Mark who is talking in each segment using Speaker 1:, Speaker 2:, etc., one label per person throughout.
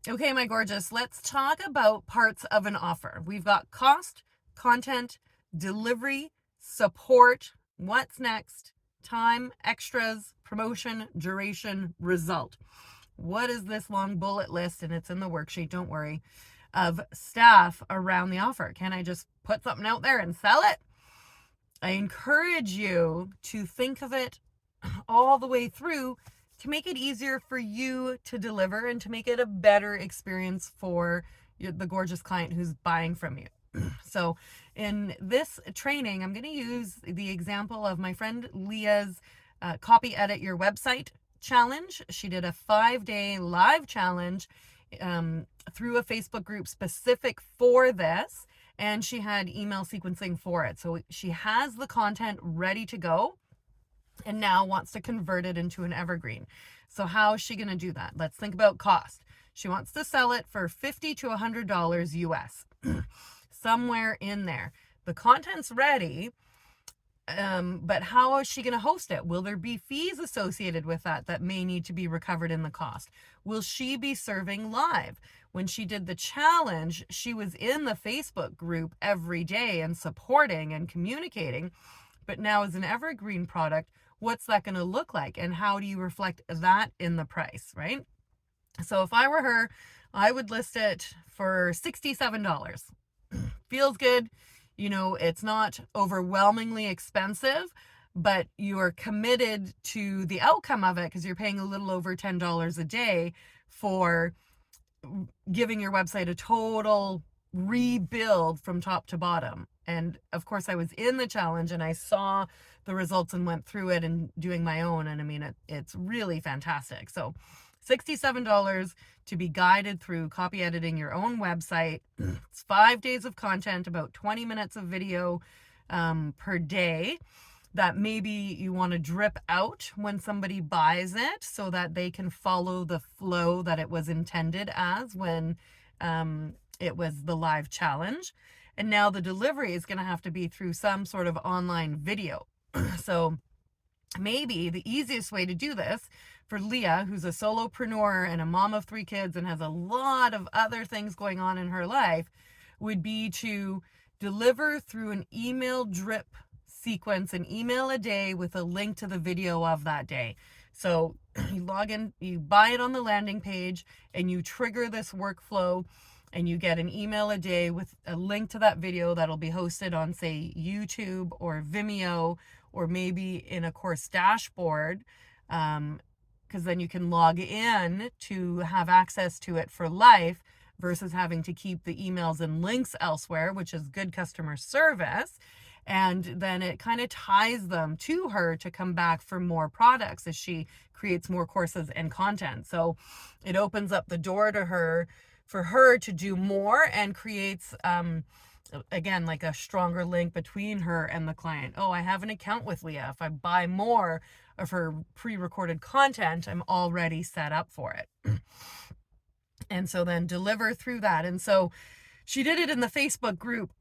Speaker 1: Okay, my gorgeous, let's talk about parts of an offer. We've got cost, content, delivery, support, what's next, time, extras, promotion, duration, result. What is this long bullet list? And it's in the worksheet, don't worry, of staff around the offer. Can I just put something out there and sell it? I encourage you to think of it all the way through to make it easier for you to deliver and to make it a better experience for the gorgeous client who's buying from you. So in this training, I'm going to use the example of my friend Leah's copy edit your website challenge. She did a 5-day live challenge through a Facebook group specific for this, and she had email sequencing for it. So she has the content ready to go and now wants to convert it into an evergreen. So how is she going to do that? Let's think about cost. She wants to sell it for $50 to $100 US, somewhere in there. The content's ready, but how is she going to host it? Will there be fees associated with that may need to be recovered in the cost? Will she be serving live? When she did the challenge, she was in the Facebook group every day and supporting and communicating. But now as an evergreen product, what's that going to look like? And how do you reflect that in the price, right? So if I were her, I would list it for $67. Feels good. You know, it's not overwhelmingly expensive, but you are committed to the outcome of it because you're paying a little over $10 a day for giving your website a total rebuild from top to bottom. And of course, I was in the challenge and I saw the results and went through it and doing my own. And I mean, it's really fantastic. So $67 to be guided through copy editing your own website. It's 5 days of content, about 20 minutes of video per day that maybe you want to drip out when somebody buys it so that they can follow the flow that it was intended as when it was the live challenge. And now the delivery is going to have to be through some sort of online video. So maybe the easiest way to do this for Leah, who's a solopreneur and a mom of 3 kids and has a lot of other things going on in her life, would be to deliver through an email drip sequence, an email a day with a link to the video of that day. So you log in, you buy it on the landing page, and you trigger this workflow, and you get an email a day with a link to that video that'll be hosted on, say, YouTube or Vimeo, or maybe in a course dashboard, because then you can log in to have access to it for life versus having to keep the emails and links elsewhere, which is good customer service. And then it kind of ties them to her to come back for more products as she creates more courses and content. So it opens up the door to her for her to do more and creates, again, like a stronger link between her and the client. Oh, I have an account with Leah. If I buy more of her pre-recorded content, I'm already set up for it. And so then deliver through that. And so she did it in the Facebook group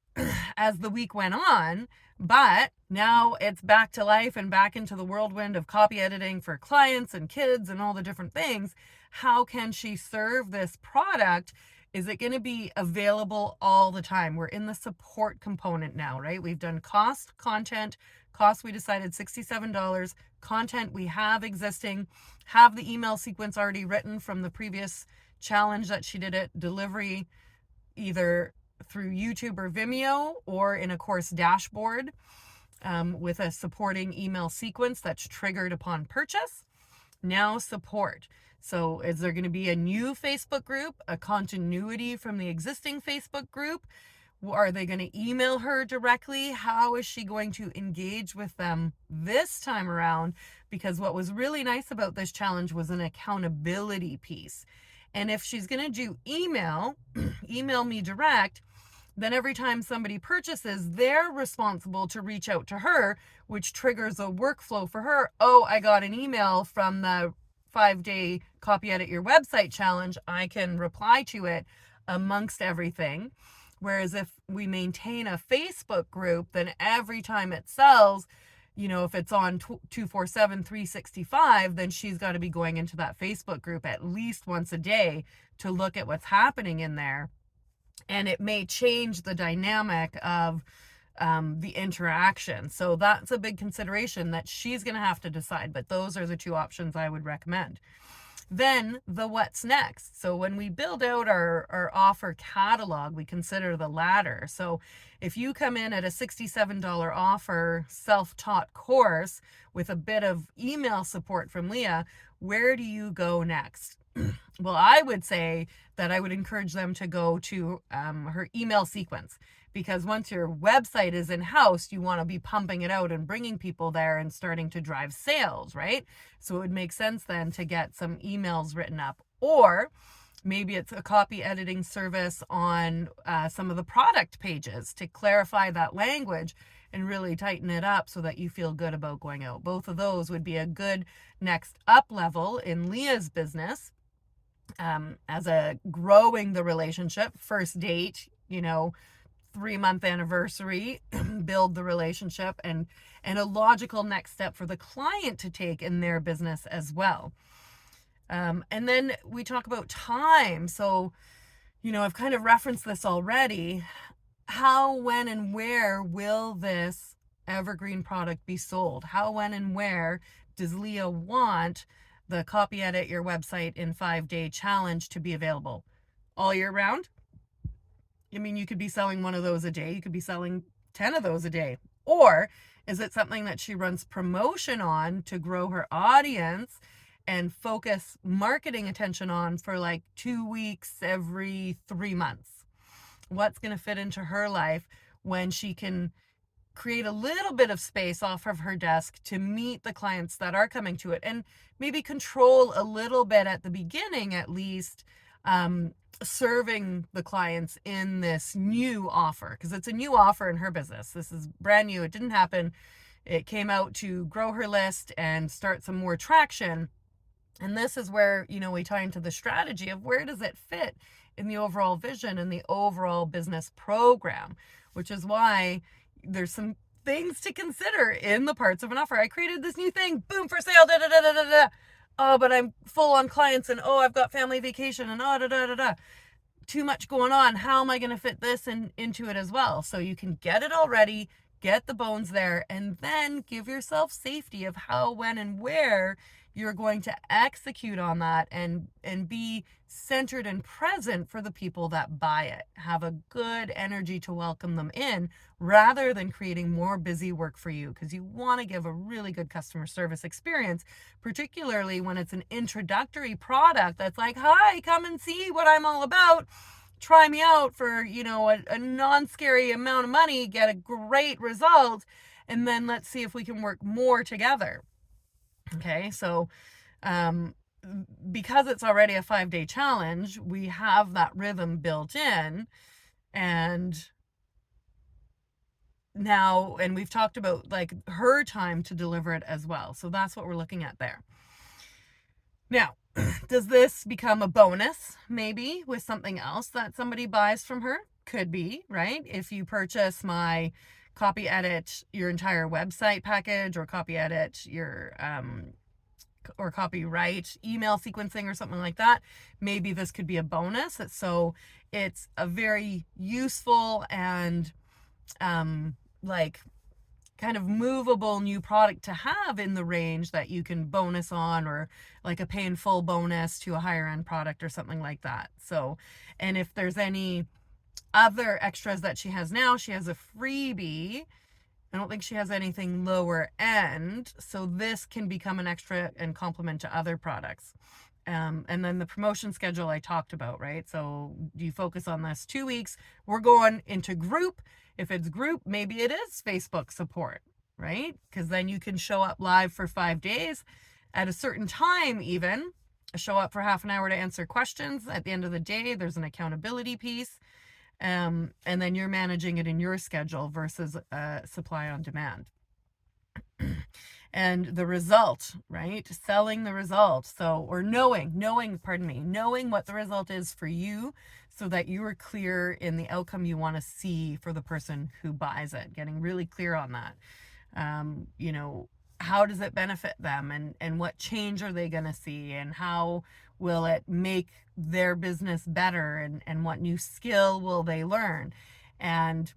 Speaker 1: as the week went on, but now it's back to life and back into the whirlwind of copy editing for clients and kids and all the different things. How can she serve this product? Is it going to be available all the time? We're in the support component now, right? We've done cost, content. Cost, we decided $67. Content we have existing, have the email sequence already written from the previous challenge that she did it. Delivery either through YouTube or Vimeo or in a course dashboard with a supporting email sequence that's triggered upon purchase. Now support. So is there going to be a new Facebook group, a continuity from the existing Facebook group? Are they going to email her directly? How is she going to engage with them this time around? Because what was really nice about this challenge was an accountability piece. And if she's going to do email me direct, then every time somebody purchases, they're responsible to reach out to her, which triggers a workflow for her. Oh, I got an email from the 5-day copy edit your website challenge. I can reply to it amongst everything. Whereas if we maintain a Facebook group, then every time it sells, if it's on 247, 365, then she's got to be going into that Facebook group at least once a day to look at what's happening in there. And it may change the dynamic of the interaction. So that's a big consideration that she's going to have to decide. But those are the two options I would recommend. Then the what's next. So when we build out our offer catalog, we consider the ladder. So if you come in at a $67 offer self-taught course with a bit of email support from Leah, where do you go next? Well, I would say that I would encourage them to go to her email sequence, because once your website is in-house, you want to be pumping it out and bringing people there and starting to drive sales, right? So it would make sense then to get some emails written up. Or maybe it's a copy editing service on some of the product pages to clarify that language and really tighten it up so that you feel good about going out. Both of those would be a good next up level in Leah's business, as a growing the relationship, first date, 3-month anniversary, build the relationship, and a logical next step for the client to take in their business as well. And then we talk about time. So, I've kind of referenced this already. How, when, and where will this evergreen product be sold? How, when, and where does Leah want the copy edit your website in 5-day challenge to be available? All year round? I mean, you could be selling one of those a day. You could be selling 10 of those a day. Or is it something that she runs promotion on to grow her audience and focus marketing attention on for like 2 weeks every 3 months? What's going to fit into her life when she can create a little bit of space off of her desk to meet the clients that are coming to it, and maybe control a little bit at the beginning, at least, serving the clients in this new offer, because it's a new offer in her business. This is brand new. It didn't happen. It came out to grow her list and start some more traction. And this is where, we tie into the strategy of where does it fit in the overall vision and the overall business program, which is why there's some things to consider in the parts of an offer. I created this new thing, boom, for sale, da da da da da da. Oh, but I'm full on clients, and I've got family vacation, and da da da da. Too much going on. How am I going to fit this into it as well? So you can get it all ready, get the bones there, and then give yourself safety of how, when, and where you're going to execute on that, and be centered and present for the people that buy it. Have a good energy to welcome them in, rather than creating more busy work for you, because you want to give a really good customer service experience, particularly when it's an introductory product that's like, hi, come and see what I'm all about. Try me out for, a non-scary amount of money, get a great result, and then let's see if we can work more together. Okay, so because it's already a 5-day challenge, we have that rhythm built in. And now, and we've talked about like her time to deliver it as well. So that's what we're looking at there. Now, does this become a bonus maybe with something else that somebody buys from her? Could be, right? If you purchase my copy edit your entire website package, or copy edit your or copyright email sequencing or something like that, maybe this could be a bonus. So it's a very useful and like kind of movable new product to have in the range that you can bonus on, or like a pay in full bonus to a higher end product or something like that. So, and if there's any other extras that she has now, she has a freebie. I don't think she has anything lower end, so this can become an extra and complement to other products. And then the promotion schedule I talked about, right? So you focus on this 2 weeks. We're going into group. If it's group, maybe it is Facebook support, right? Because then you can show up live for 5 days at a certain time, even show up for half an hour to answer questions. At the end of the day, there's an accountability piece. And then you're managing it in your schedule versus supply on demand. And the result, right? Selling the result. So, or knowing what the result is for you, so that you are clear in the outcome you want to see for the person who buys it, getting really clear on that. You know, how does it benefit them, and what change are they going to see, and how will it make their business better, and what new skill will they learn. And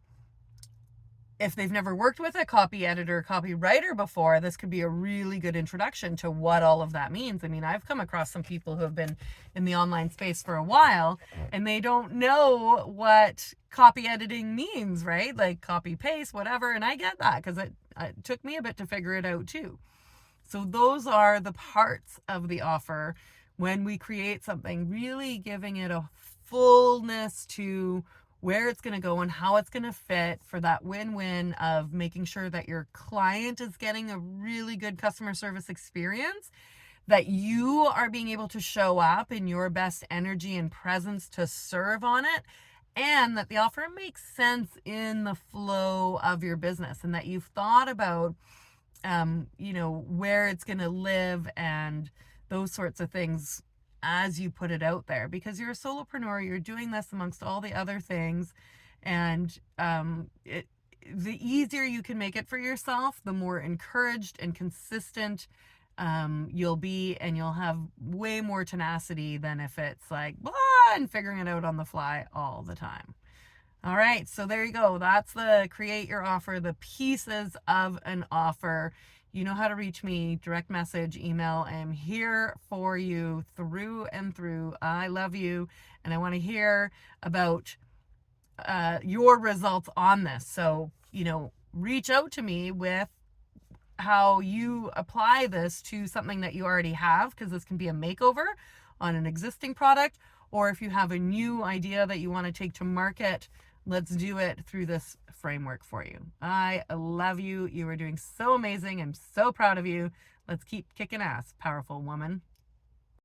Speaker 1: if they've never worked with a copy editor, copywriter before, this could be a really good introduction to what all of that means. I mean, I've come across some people who have been in the online space for a while and they don't know what copy editing means, right? Like copy paste, whatever. And I get that because it took me a bit to figure it out too. So those are the parts of the offer when we create something, really giving it a fullness to where it's going to go and how it's going to fit for that win-win of making sure that your client is getting a really good customer service experience, that you are being able to show up in your best energy and presence to serve on it, and that the offer makes sense in the flow of your business, and that you've thought about where it's going to live and those sorts of things as you put it out there, because you're a solopreneur, you're doing this amongst all the other things, and the easier you can make it for yourself, the more encouraged and consistent you'll be, and you'll have way more tenacity than if it's like blah and figuring it out on the fly all the time. All right, so there you go. That's the create your offer, the pieces of an offer. You know how to reach me, direct message, email. I'm here for you through and through. I love you, and I want to hear about your results on this. So, reach out to me with how you apply this to something that you already have, because this can be a makeover on an existing product, or if you have a new idea that you want to take to market, let's do it through this framework for you. I love you. You are doing so amazing. I'm so proud of you. Let's keep kicking ass, powerful woman.